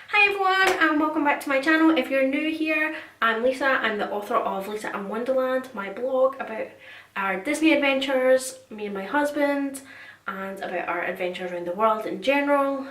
Hi everyone and welcome back to my channel. If you're new here, I'm Lisa. I'm the author of Lisa and Wonderland, my blog about our Disney adventures, me and my husband, and about our adventures around the world in general.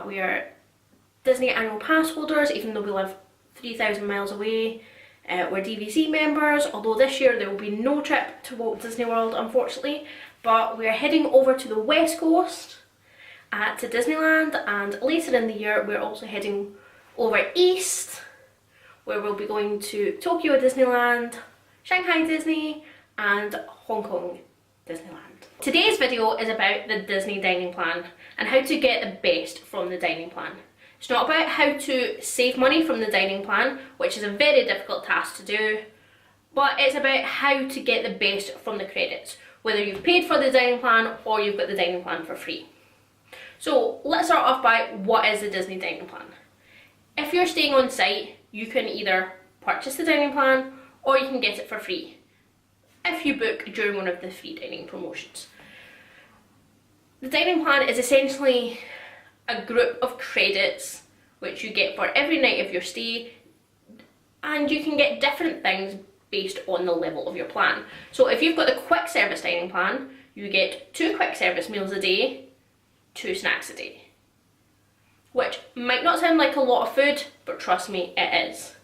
We are Disney annual pass holders, even though we live 3,000 miles away. We're DVC members, although this year there will be no trip to Walt Disney World unfortunately, but we are heading over to the West Coast to Disneyland, and later in the year we're also heading over east where we'll be going to Tokyo Disneyland, Shanghai Disney and Hong Kong Disneyland. Today's video is about the Disney dining plan and how to get the best from the dining plan. It's not about how to save money from the dining plan, which is a very difficult task to do, but it's about how to get the best from the credits, whether you've paid for the dining plan or you've got the dining plan for free. So let's start off by what is the Disney dining plan. If you're staying on site, you can either purchase the dining plan or you can get it for free if you book during one of the free dining promotions. The dining plan is essentially a group of credits which you get for every night of your stay, and you can get different things based on the level of your plan. So if you've got the quick service dining plan, you get 2 quick service meals a day, 2 snacks a day, which might not sound like a lot of food, but trust me, it is.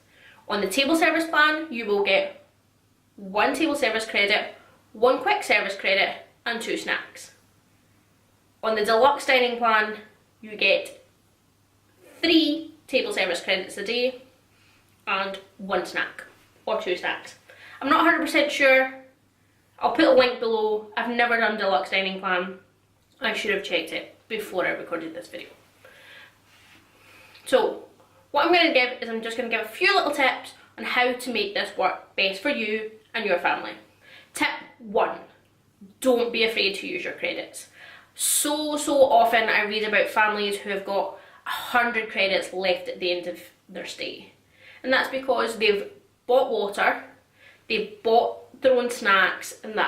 On the table service plan, you will get 1 table service credit, 1 quick service credit, and 2 snacks. On the deluxe dining plan, you get 3 table service credits a day and 1 snack, or 2 snacks. I'm not 100% sure. I'll put a link below. I've never done deluxe dining plan. I should have checked it before I recorded this video. So what I'm going to give is I'm just going to give a few little tips on how to make this work best for you and your family. Tip 1, don't be afraid to use your credits. So often I read about families who have got 100 credits left at the end of their stay, and that's because they've bought water, they've bought their own snacks and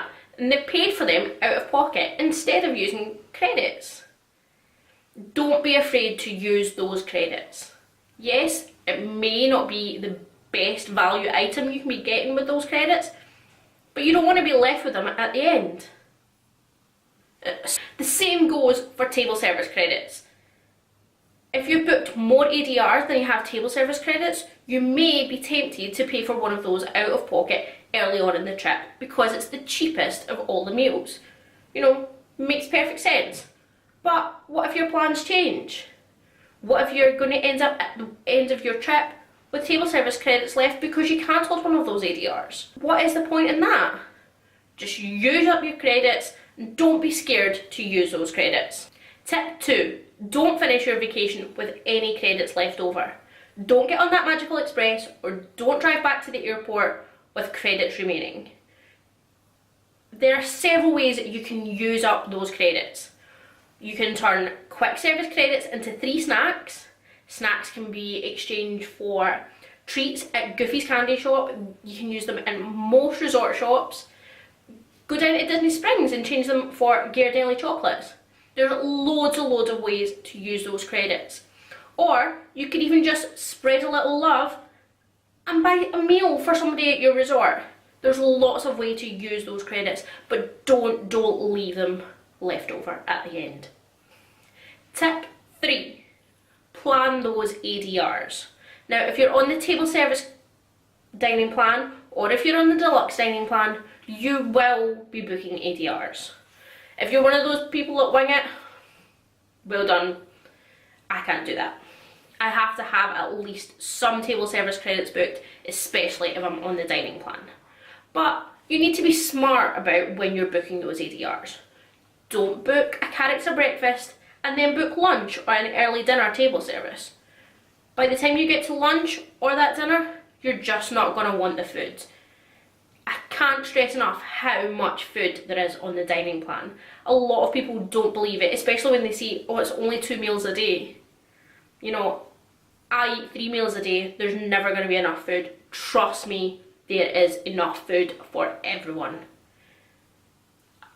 they've paid for them out of pocket instead of using credits. Don't be afraid to use those credits. Yes, it may not be the best value item you can be getting with those credits, but you don't want to be left with them at the end. The same goes for table service credits. If you've booked more ADRs than you have table service credits, you may be tempted to pay for one of those out of pocket early on in the trip because it's the cheapest of all the meals. You know, makes perfect sense. But what if your plans change? What if you're going to end up at the end of your trip with table service credits left because you cancelled one of those ADRs? What is the point in that? Just use up your credits and don't be scared to use those credits. Tip 2, don't finish your vacation with any credits left over. Don't get on that Magical Express or don't drive back to the airport with credits remaining. There are several ways that you can use up those credits. You can turn quick service credits into 3 snacks. Snacks can be exchanged for treats at Goofy's Candy Shop. You can use them in most resort shops. Go down to Disney Springs and change them for Ghirardelli chocolates. There's loads of ways to use those credits. Or you could even just spread a little love and buy a meal for somebody at your resort. There's lots of ways to use those credits, but don't leave them left over at the end. Tip 3, plan those ADRs. Now if you're on the table service dining plan or if you're on the deluxe dining plan, you will be booking ADRs. If you're one of those people that wing it, well done. I can't do that. I have to have at least some table service credits booked, especially if I'm on the dining plan. But you need to be smart about when you're booking those ADRs. Don't book a character breakfast and then book lunch or an early dinner table service. By the time you get to lunch or that dinner, you're just not going to want the food. I can't stress enough how much food there is on the dining plan. A lot of people don't believe it, especially when they see, oh, it's only 2 meals a day. You know, I eat 3 meals a day, there's never going to be enough food. Trust me, there is enough food for everyone.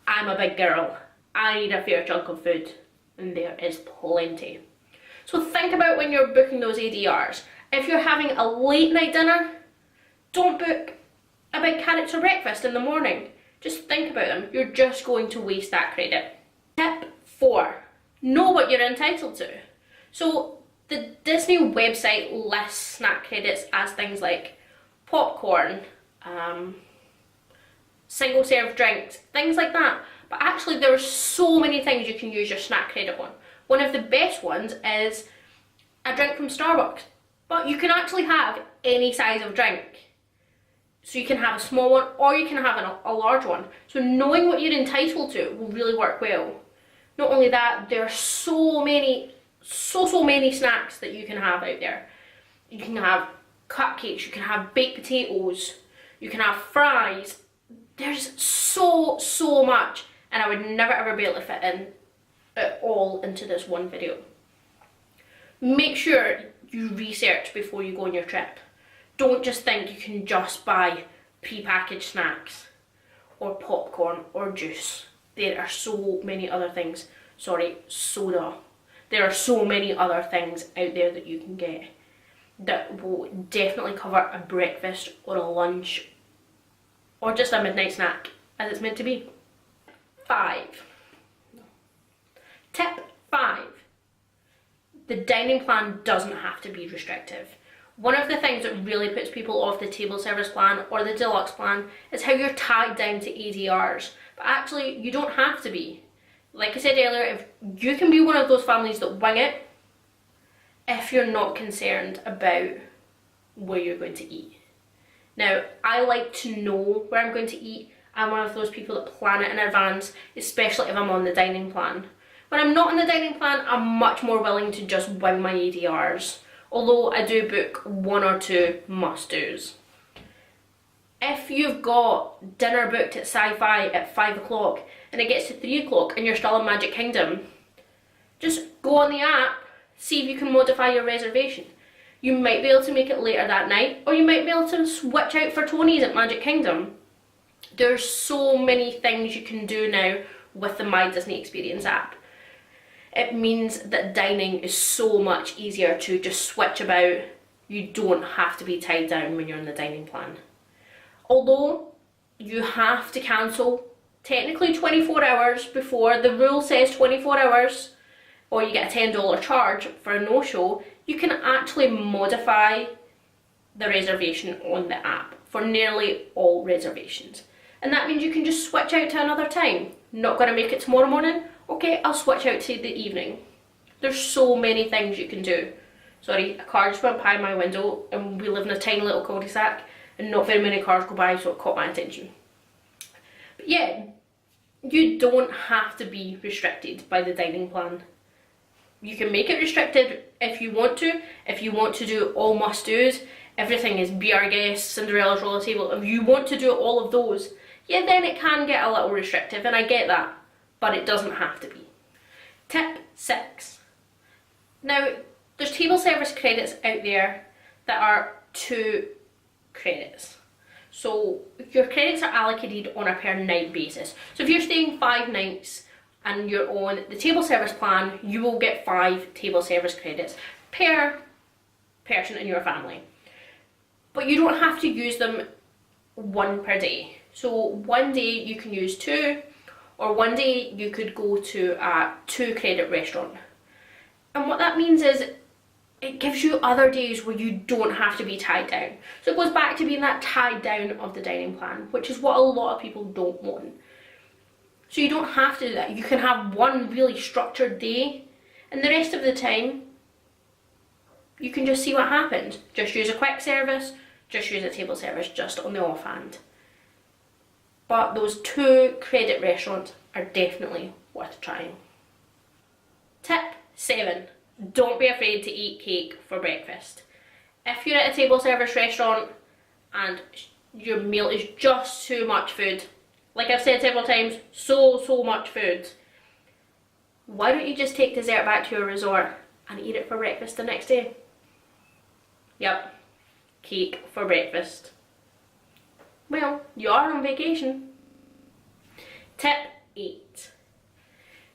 I'm a big girl. I need a fair chunk of food, and there is plenty. So think about when you're booking those ADRs. If you're having a late night dinner, don't book a big character breakfast in the morning. Just think about them. You're just going to waste that credit. Tip 4. Know what you're entitled to. So the Disney website lists snack credits as things like popcorn, single serve drinks, things like that. But actually there are so many things you can use your snack credit on. One of the best ones is a drink from Starbucks. But you can actually have any size of drink. So you can have a small one or you can have a large one. So knowing what you're entitled to will really work well. Not only that, there are so many snacks that you can have out there. You can have cupcakes, you can have baked potatoes, you can have fries. There's so much, and I would never ever be able to fit in it all into this one video. Make sure you research before you go on your trip. Don't just think you can just buy pre-packaged snacks or popcorn or juice. There are so many other things. Sorry, soda. There are so many other things out there that you can get that will definitely cover a breakfast or a lunch or just a midnight snack as it's meant to be. Tip 5. The dining plan doesn't have to be restrictive. One of the things that really puts people off the table service plan or the deluxe plan is how you're tied down to ADRs. But actually, you don't have to be. Like I said earlier, if you can be one of those families that wing it if you're not concerned about where you're going to eat. Now, I like to know where I'm going to eat. I'm one of those people that plan it in advance, especially if I'm on the dining plan. When I'm not on the dining plan, I'm much more willing to just wing my ADRs, although I do book 1 or 2 must-dos. If you've got dinner booked at Sci-Fi at 5 o'clock and it gets to 3 o'clock and you're still in Magic Kingdom, just go on the app, see if you can modify your reservation. You might be able to make it later that night, or you might be able to switch out for Tony's at Magic Kingdom. There's so many things you can do now with the My Disney Experience app. It means that dining is so much easier to just switch about. You don't have to be tied down when you're on the dining plan. Although you have to cancel technically 24 hours before, the rule says 24 hours, or you get a $10 charge for a no-show, you can actually modify the reservation on the app for nearly all reservations. And that means you can just switch out to another time. Not going to make it tomorrow morning? Okay, I'll switch out to the evening. There's so many things you can do. Sorry, a car just went by my window and we live in a tiny little cul-de-sac and not very many cars go by, so it caught my attention. But yeah, you don't have to be restricted by the dining plan. You can make it restricted if you want to. If you want to do all must-dos, everything is Be Our Guest, Cinderella's Royal Table, if you want to do all of those, yeah, then it can get a little restrictive, and I get that, but it doesn't have to be. Tip 6. Now, there's table service credits out there that are 2 credits. So your credits are allocated on a per night basis. So if you're staying 5 nights and you're on the table service plan, you will get 5 table service credits per person in your family. But you don't have to use them 1 per day. So one day you can use 2, or one day you could go to a 2 credit restaurant. And what that means is it gives you other days where you don't have to be tied down. So it goes back to being that tied down of the dining plan, which is what a lot of people don't want. So you don't have to do that. You can have one really structured day, and the rest of the time you can just see what happened. Just use a quick service, just use a table service, just on the offhand. But those 2 credit restaurants are definitely worth trying. Tip 7. Don't be afraid to eat cake for breakfast. If you're at a table service restaurant and your meal is just too much food, like I've said several times, so much food, why don't you just take dessert back to your resort and eat it for breakfast the next day? Yep, cake for breakfast. Well, you are on vacation. Tip 8.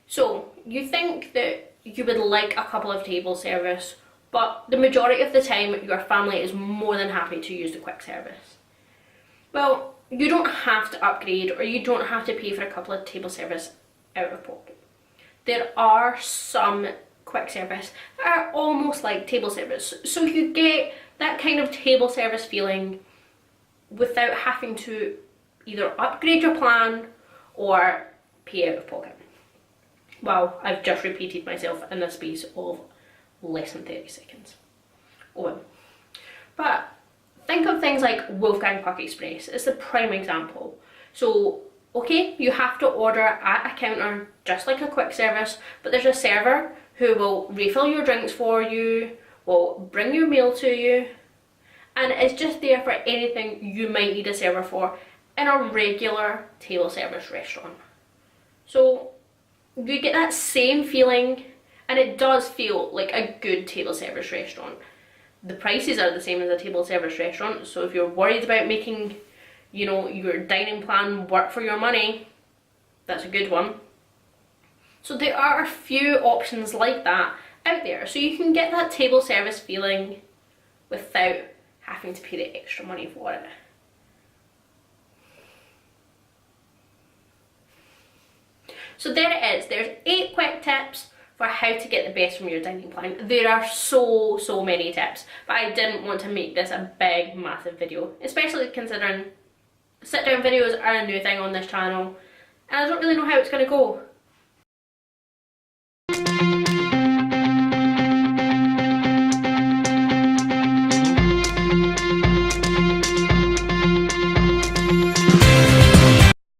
So, you think that you would like a couple of table service, but the majority of the time your family is more than happy to use the quick service. Well, you don't have to upgrade, or you don't have to pay for a couple of table service out of pocket. There are some quick service that are almost like table service, so you get that kind of table service feeling without having to either upgrade your plan or pay out of pocket. Wow, I've just repeated myself in the space of less than 30 seconds. Oh well. But think of things like Wolfgang Puck Express. It's the prime example. So, okay, you have to order at a counter just like a quick service, but there's a server who will refill your drinks for you, will bring your meal to you, and it's just there for anything you might need a server for in a regular table service restaurant. So you get that same feeling, and it does feel like a good table service restaurant. The prices are the same as a table service restaurant, so if you're worried about making, you know, your dining plan work for your money, that's a good one. So there are a few options like that out there, so you can get that table service feeling without having to pay the extra money for it. So there it is. There's 8 quick tips for how to get the best from your dining plan. There are so many tips, but I didn't want to make this a big massive video, especially considering sit down videos are a new thing on this channel and I don't really know how it's going to go.